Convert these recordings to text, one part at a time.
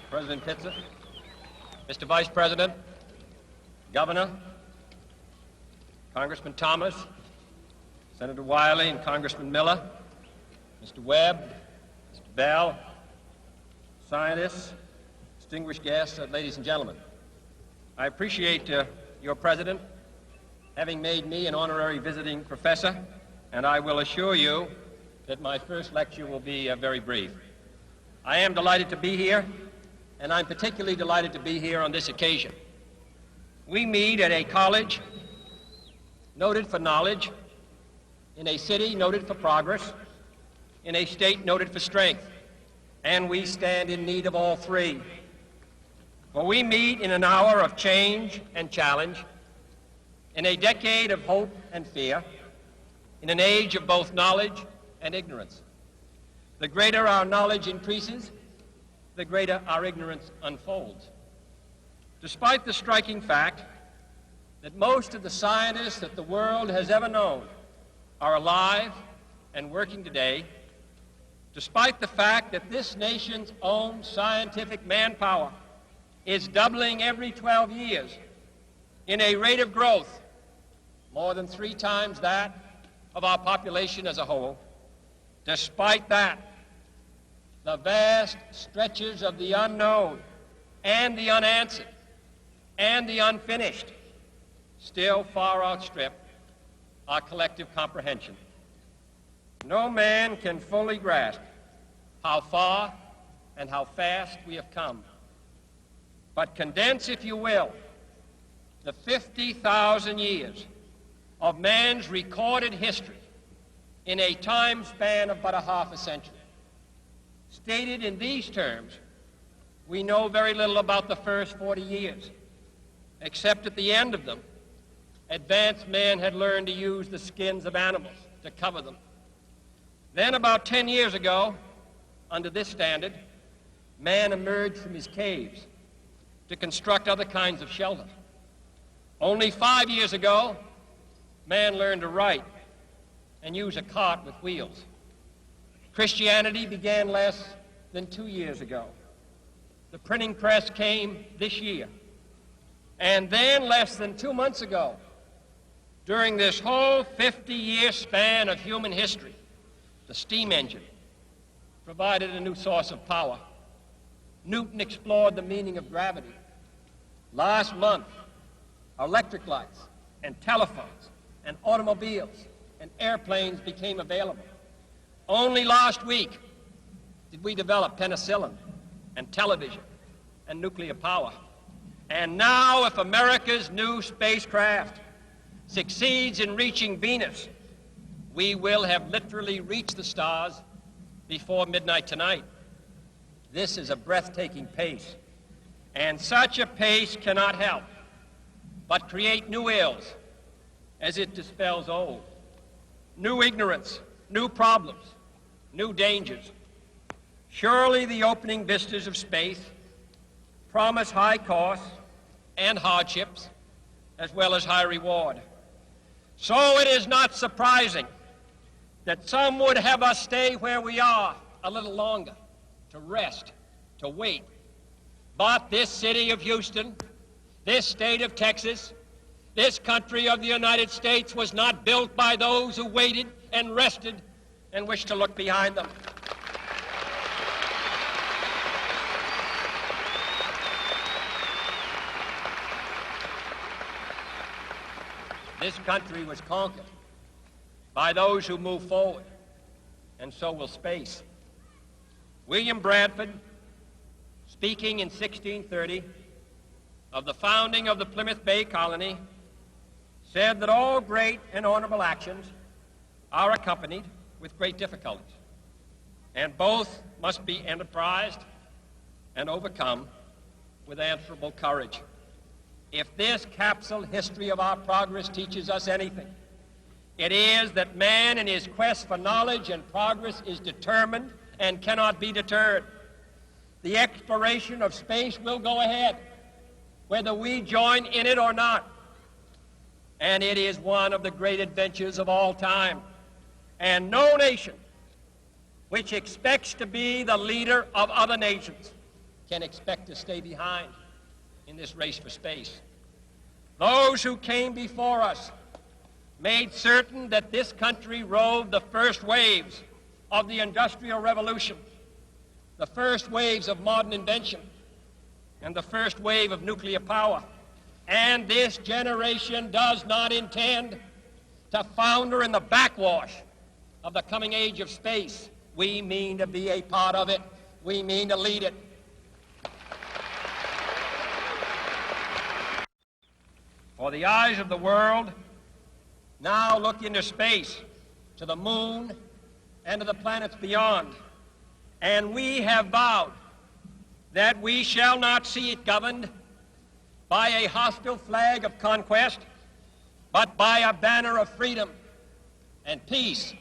President Pitzer, Mr. Vice President, Governor, Congressman Thomas, Senator Wiley and Congressman Miller, Mr. Webb, Mr. Bell, scientists, distinguished guests, ladies and gentlemen. I appreciate your President having made me an honorary visiting professor, and I will assure you that my first lecture will be very brief. I am delighted to be here, and I'm particularly delighted to be here on this occasion. We meet at a college noted for knowledge, in a city noted for progress, in a state noted for strength, and we stand in need of all three. For we meet in an hour of change and challenge, in a decade of hope and fear, in an age of both knowledge and ignorance. The greater our knowledge increases, the greater our ignorance unfolds. Despite the striking fact that most of the scientists that the world has ever known are alive and working today, despite the fact that this nation's own scientific manpower is doubling every 12 years in a rate of growth more than 3 times that of our population as a whole, despite that, the vast stretches of the unknown and the unanswered and the unfinished still far outstrip our collective comprehension. No man can fully grasp how far and how fast we have come. But condense, if you will, the 50,000 years of man's recorded history in a time span of but a half a century. Stated in these terms, we know very little about the first 40 years, except at the end of them, advanced man had learned to use the skins of animals to cover them. Then about 10 years ago, under this standard, man emerged from his caves to construct other kinds of shelter. Only 5 years ago, man learned to write and use a cart with wheels. Christianity began less than 2 years ago. The printing press came this year. And then less than 2 months ago, during this whole 50-year span of human history, the steam engine provided a new source of power. Newton explored the meaning of gravity. Last month, electric lights and telephones and automobiles and airplanes became available. Only last week did we develop penicillin and television and nuclear power. And now, if America's new spacecraft succeeds in reaching Venus, we will have literally reached the stars before midnight tonight. This is a breathtaking pace, and such a pace cannot help but create new ills as it dispels old. New ignorance, new problems, new dangers. Surely the opening vistas of space promise high costs and hardships, as well as high reward. So it is not surprising that some would have us stay where we are a little longer, to rest, to wait. But this city of Houston, this state of Texas, this country of the United States was not built by those who waited and rested and wished to look behind them. This country was conquered by those who move forward, and so will space. William Bradford, speaking in 1630 of the founding of the Plymouth Bay Colony, said that all great and honorable actions are accompanied with great difficulties, and both must be enterprised and overcome with answerable courage. If this capsule history of our progress teaches us anything, it is that man in his quest for knowledge and progress is determined and cannot be deterred. The exploration of space will go ahead, whether we join in it or not. And it is one of the great adventures of all time. And no nation which expects to be the leader of other nations can expect to stay behind in this race for space. Those who came before us made certain that this country rode the first waves of the Industrial Revolution, the first waves of modern invention, and the first wave of nuclear power. And this generation does not intend to founder in the backwash of the coming age of space. We mean to be a part of it. We mean to lead it. For the eyes of the world now look into space, to the moon and to the planets beyond. And we have vowed that we shall not see it governed by a hostile flag of conquest, but by a banner of freedom and peace.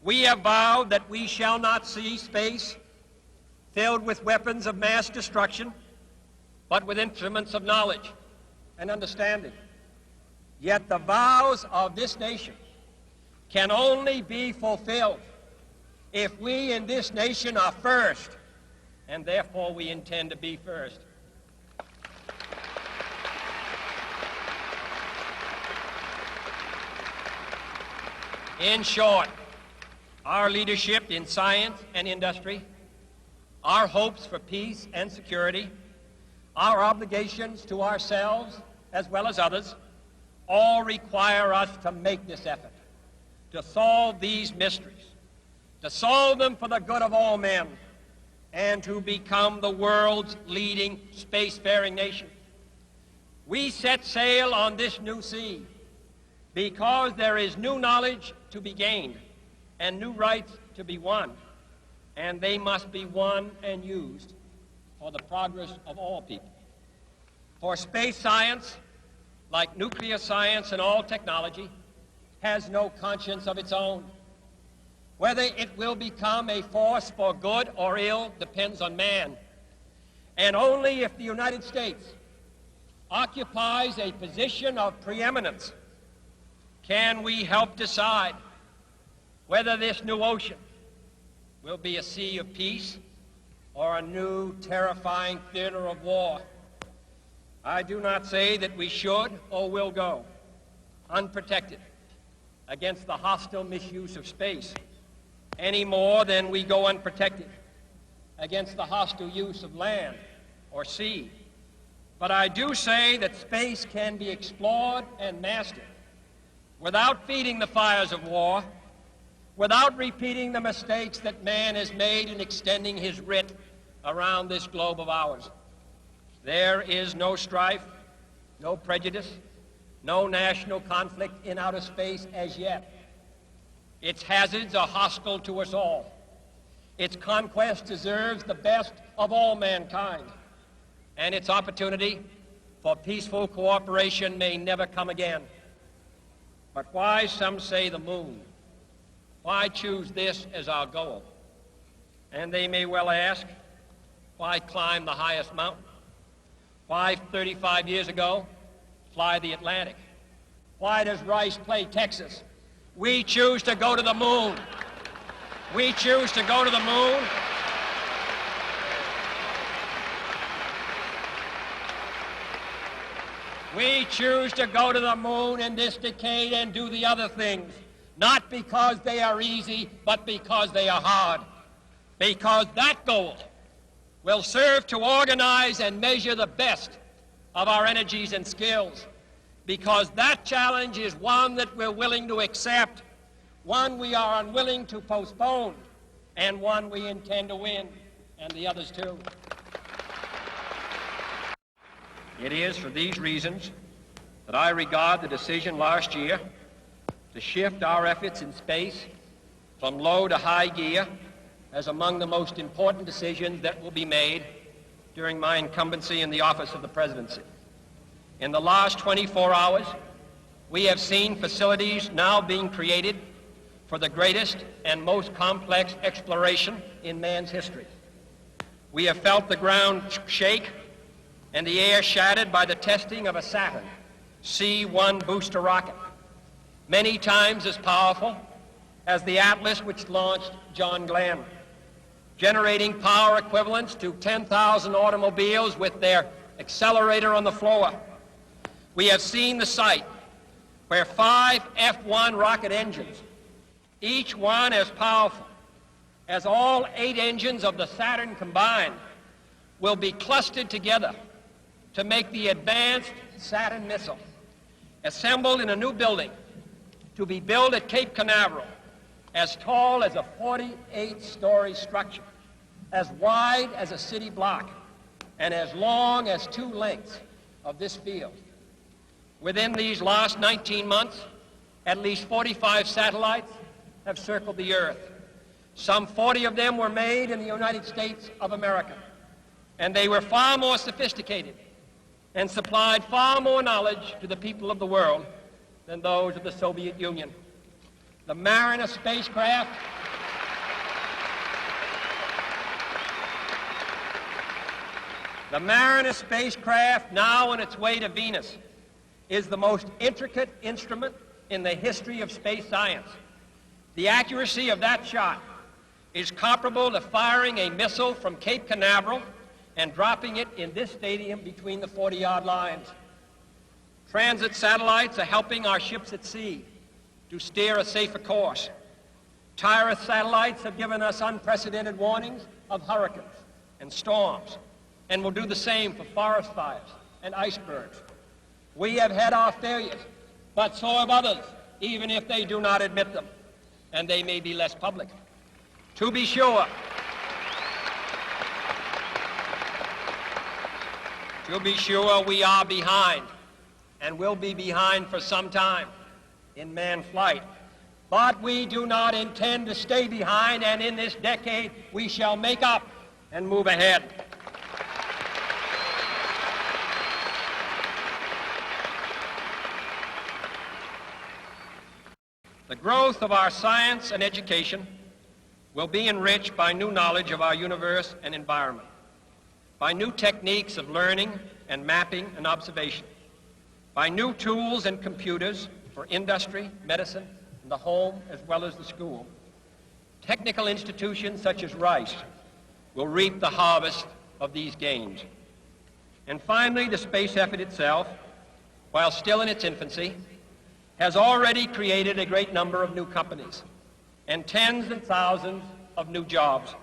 We have vowed that we shall not see space filled with weapons of mass destruction, but with instruments of knowledge and understanding. Yet the vows of this nation can only be fulfilled if we in this nation are first, and therefore we intend to be first. In short, our leadership in science and industry, our hopes for peace and security, our obligations to ourselves as well as others, all require us to make this effort, to solve these mysteries, to solve them for the good of all men, and to become the world's leading spacefaring nation. We set sail on this new sea because there is new knowledge to be gained and new rights to be won, and they must be won and used for the progress of all people. For space science, like nuclear science and all technology, has no conscience of its own. Whether it will become a force for good or ill depends on man. And only if the United States occupies a position of preeminence can we help decide whether this new ocean will be a sea of peace or a new terrifying theater of war. I do not say that we should or will go unprotected against the hostile misuse of space any more than we go unprotected against the hostile use of land or sea. But I do say that space can be explored and mastered without feeding the fires of war, without repeating the mistakes that man has made in extending his writ around this globe of ours. There is no strife, no prejudice, no national conflict in outer space as yet. Its hazards are hostile to us all. Its conquest deserves the best of all mankind, and its opportunity for peaceful cooperation may never come again. But why, some say, the moon? Why choose this as our goal? And they may well ask, why climb the highest mountain? Why, 35 years ago, fly the Atlantic? Why does Rice play Texas? We choose to go to the moon. We choose to go to the moon. We choose to go to the moon in this decade and do the other things, not because they are easy, but because they are hard. Because that goal will serve to organize and measure the best of our energies and skills. Because that challenge is one that we're willing to accept, one we are unwilling to postpone, and one we intend to win, and the others too. It is for these reasons that I regard the decision last year to shift our efforts in space from low to high gear as among the most important decisions that will be made during my incumbency in the office of the presidency. In the last 24 hours, we have seen facilities now being created for the greatest and most complex exploration in man's history. We have felt the ground shake and the air shattered by the testing of a Saturn C-1 booster rocket, many times as powerful as the Atlas which launched John Glenn. generating power equivalents to 10,000 automobiles with their accelerator on the floor. We have seen the site where 5 F-1 rocket engines, each one as powerful as all 8 engines of the Saturn combined, will be clustered together to make the advanced Saturn missile, assembled in a new building to be built at Cape Canaveral, as tall as a 48-story structure, as wide as a city block, and as long as 2 lengths of this field. Within these last 19 months, at least 45 satellites have circled the Earth. Some 40 of them were made in the United States of America, and they were far more sophisticated and supplied far more knowledge to the people of the world than those of the Soviet Union. The Mariner spacecraft now on its way to Venus is the most intricate instrument in the history of space science. The accuracy of that shot is comparable to firing a missile from Cape Canaveral and dropping it in this stadium between the 40-yard lines. Transit satellites are helping our ships at sea to steer a safer course. Tireless satellites have given us unprecedented warnings of hurricanes and storms, and will do the same for forest fires and icebergs. We have had our failures, but so have others, even if they do not admit them, and they may be less public. To be sure, we are behind, and will be behind for some time, in manned flight. But we do not intend to stay behind, and in this decade we shall make up and move ahead. The growth of our science and education will be enriched by new knowledge of our universe and environment, by new techniques of learning and mapping and observation, by new tools and computers for industry, medicine, and the home as well as the school. Technical institutions such as Rice will reap the harvest of these gains. And finally, the space effort itself, while still in its infancy, has already created a great number of new companies and tens and thousands of new jobs.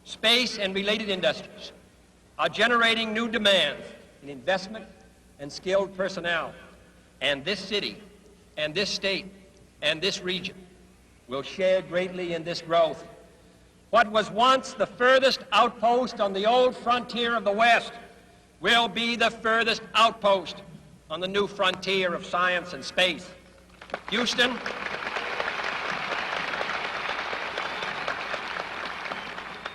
Space and related industries are generating new demands in investment and skilled personnel, and this city and this state and this region will share greatly in this growth. What was once the furthest outpost on the old frontier of the West will be the furthest outpost on the new frontier of science and space. Houston,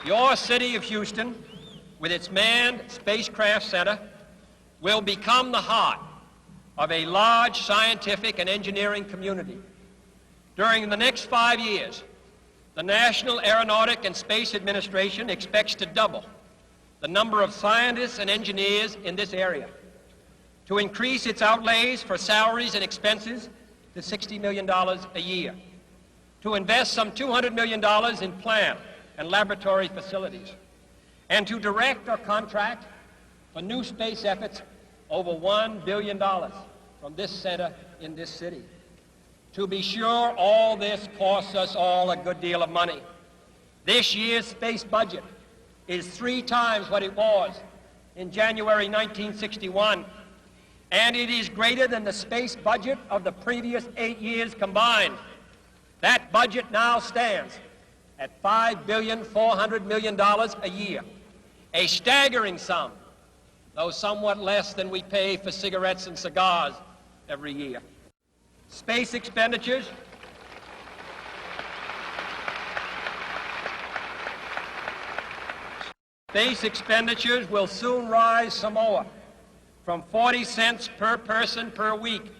your city of Houston, with its manned spacecraft center, will become the heart of a large scientific and engineering community. During the next 5 years, the National Aeronautic and Space Administration expects to double the number of scientists and engineers in this area, to increase its outlays for salaries and expenses to $60 million a year, to invest some $200 million in plant and laboratory facilities, and to direct or contract for new space efforts over $1 billion from this center in this city. To be sure, all this costs us all a good deal of money. This year's space budget is 3 times what it was in January 1961, and it is greater than the space budget of the previous 8 years combined. That budget now stands at $5.4 billion a year, a staggering sum, though somewhat less than we pay for cigarettes and cigars every year. Space expenditures will soon rise some more, from 40 cents per person per week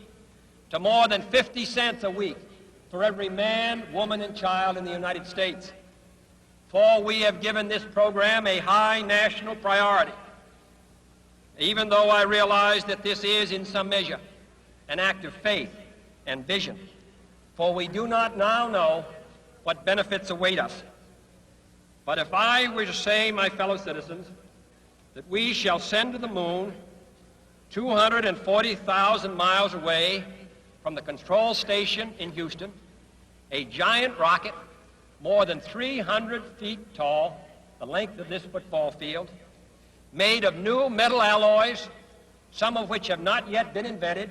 to more than 50 cents a week for every man, woman, and child in the United States. For we have given this program a high national priority, even though I realize that this is, in some measure, an act of faith and vision, for we do not now know what benefits await us. But if I were to say, my fellow citizens, that we shall send to the moon 240,000 miles away from the control station in Houston, a giant rocket more than 300 feet tall, the length of this football field, made of new metal alloys, some of which have not yet been invented,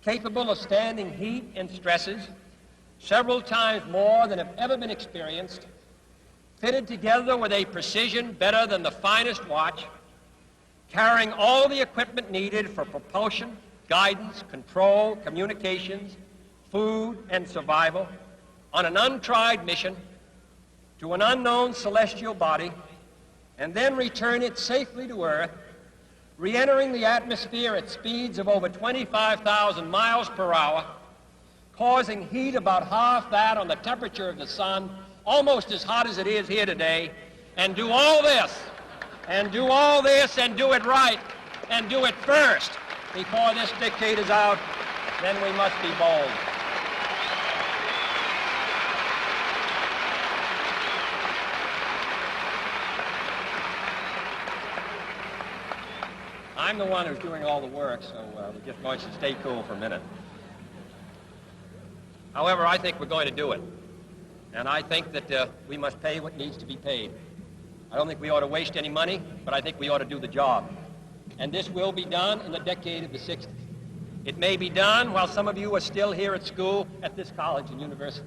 capable of standing heat and stresses several times more than have ever been experienced, fitted together with a precision better than the finest watch, carrying all the equipment needed for propulsion, guidance, control, communications, food, and survival on an untried mission to an unknown celestial body, and then return it safely to Earth, re-entering the atmosphere at speeds of over 25,000 miles per hour, causing heat about half that on the temperature of the sun, almost as hot as it is here today, and do all this, and do it right, and do it first before this decade is out, then we must be bold. I'm the one who's doing all the work, so we're just going to stay cool for a minute. However, I think we're going to do it. And I think that we must pay what needs to be paid. I don't think we ought to waste any money, but I think we ought to do the job. And this will be done in the decade of the 60s. It may be done while some of you are still here at school at this college and university.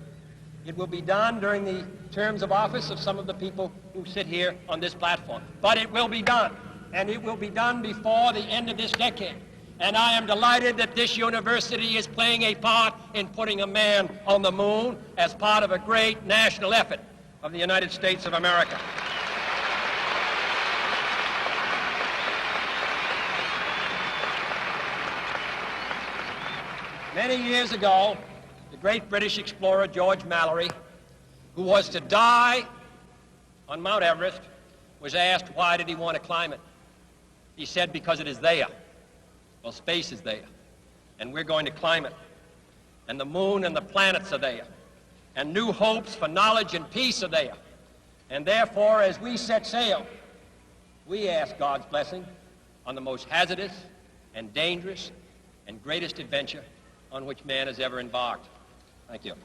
It will be done during the terms of office of some of the people who sit here on this platform. But it will be done. And it will be done before the end of this decade. And I am delighted that this university is playing a part in putting a man on the moon as part of a great national effort of the United States of America. Many years ago, the great British explorer George Mallory, who was to die on Mount Everest, was asked why did he want to climb it. He said, because it is there. Well, space is there, and we're going to climb it. And the moon and the planets are there. And new hopes for knowledge and peace are there. And therefore, as we set sail, we ask God's blessing on the most hazardous and dangerous and greatest adventure on which man has ever embarked. Thank you.